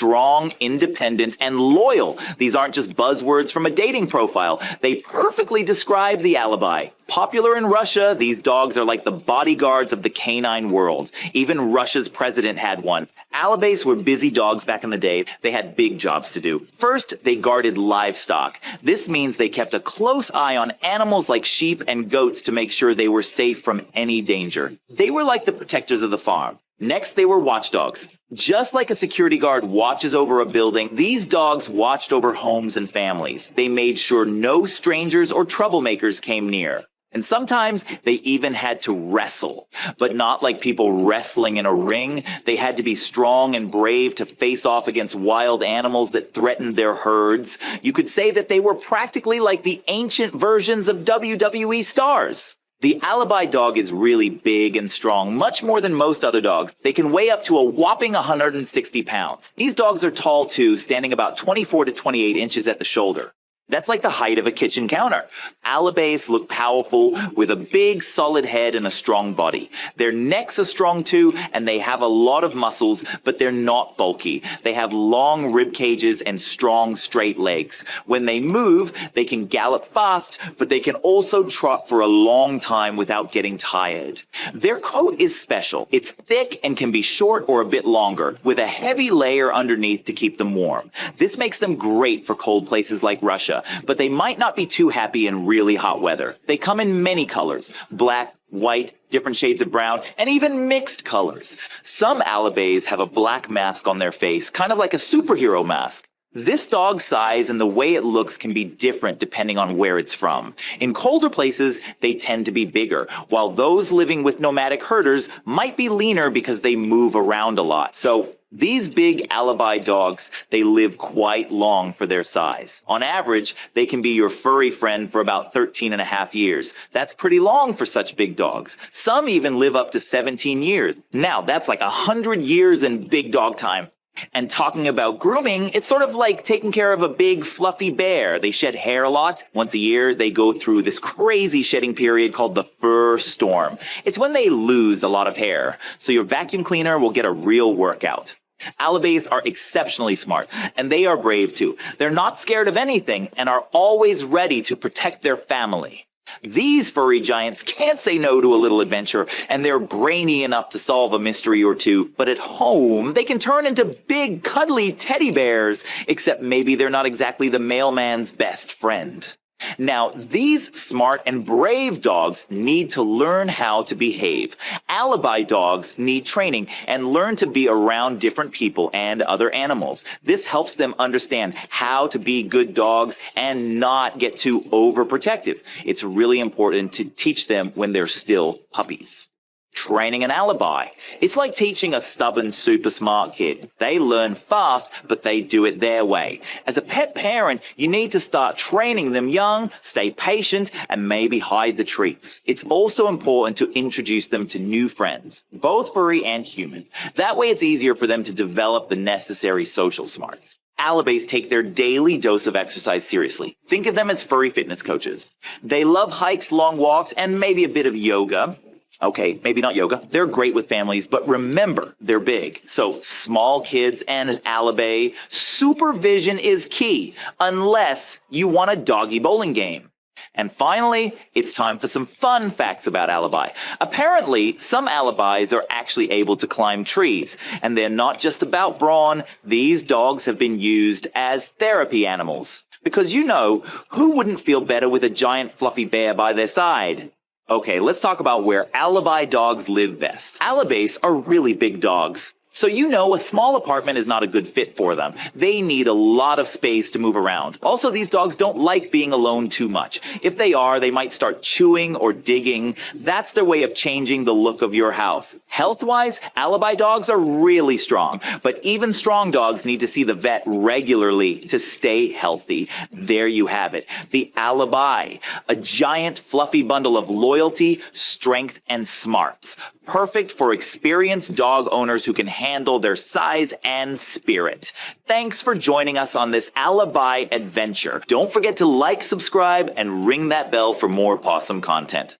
strong, independent, and loyal. These aren't just buzzwords from a dating profile. They perfectly describe the Alabai. Popular in Russia, these dogs are like the bodyguards of the canine world. Even Russia's president had one. Alabais were busy dogs back in the day. They had big jobs to do. First, they guarded livestock. This means they kept a close eye on animals like sheep and goats to make sure they were safe from any danger. They were like the protectors of the farm. Next, they were watchdogs. Just like a security guard watches over a building, these dogs watched over homes and families. They made sure no strangers or troublemakers came near. And sometimes they even had to wrestle, but not like people wrestling in a ring. They had to be strong and brave to face off against wild animals that threatened their herds. You could say that they were practically like the ancient versions of WWE stars. The Alabai dog is really big and strong, much more than most other dogs. They can weigh up to a whopping 160 pounds. These dogs are tall too, standing about 24 to 28 inches at the shoulder. That's like the height of a kitchen counter. Alabais look powerful with a big, solid head and a strong body. Their necks are strong too, and they have a lot of muscles, but they're not bulky. They have long rib cages and strong, straight legs. When they move, they can gallop fast, but they can also trot for a long time without getting tired. Their coat is special. It's thick and can be short or a bit longer, with a heavy layer underneath to keep them warm. This makes them great for cold places like Russia, but they might not be too happy in really hot weather. They come in many colors: black, white, different shades of brown, and even mixed colors. Some Alabais have a black mask on their face, kind of like a superhero mask. This dog's size and the way it looks can be different depending on where it's from. In colder places, they tend to be bigger, while those living with nomadic herders might be leaner because they move around a lot. So these big Alabai dogs, they live quite long for their size. On average, they can be your furry friend for about 13 and a half years. That's pretty long for such big dogs. Some even live up to 17 years. Now, that's like 100 years in big dog time. And talking about grooming, it's sort of like taking care of a big fluffy bear. They shed hair a lot. Once a year, they go through this crazy shedding period called the fur storm. It's when they lose a lot of hair. So your vacuum cleaner will get a real workout. Alabais are exceptionally smart, and they are brave too. They're not scared of anything and are always ready to protect their family. These furry giants can't say no to a little adventure, and they're brainy enough to solve a mystery or two, but at home, they can turn into big, cuddly teddy bears, except maybe they're not exactly the mailman's best friend. Now, these smart and brave dogs need to learn how to behave. Alabai dogs need training and learn to be around different people and other animals. This helps them understand how to be good dogs and not get too overprotective. It's really important to teach them when they're still puppies. Training an Alabai. It's like teaching a stubborn, super smart kid. They learn fast, but they do it their way. As a pet parent, you need to start training them young, stay patient, and maybe hide the treats. It's also important to introduce them to new friends, both furry and human. That way it's easier for them to develop the necessary social smarts. Alabais take their daily dose of exercise seriously. Think of them as furry fitness coaches. They love hikes, long walks, and maybe a bit of yoga. Okay, maybe not yoga. They're great with families, but remember, they're big. So small kids and Alabai, supervision is key, unless you want a doggy bowling game. And finally, it's time for some fun facts about Alabai. Apparently, some Alabais are actually able to climb trees, and they're not just about brawn. These dogs have been used as therapy animals. Because who wouldn't feel better with a giant fluffy bear by their side? Okay, let's talk about where Alabai dogs live best. Alabais are really big dogs. So a small apartment is not a good fit for them. They need a lot of space to move around. Also, these dogs don't like being alone too much. If they are, they might start chewing or digging. That's their way of changing the look of your house. Health-wise, Alabai dogs are really strong, but even strong dogs need to see the vet regularly to stay healthy. There you have it, the Alabai, a giant fluffy bundle of loyalty, strength, and smarts. Perfect for experienced dog owners who can handle their size and spirit. Thanks for joining us on this Alabai adventure. Don't forget to like, subscribe, and ring that bell for more Possum content.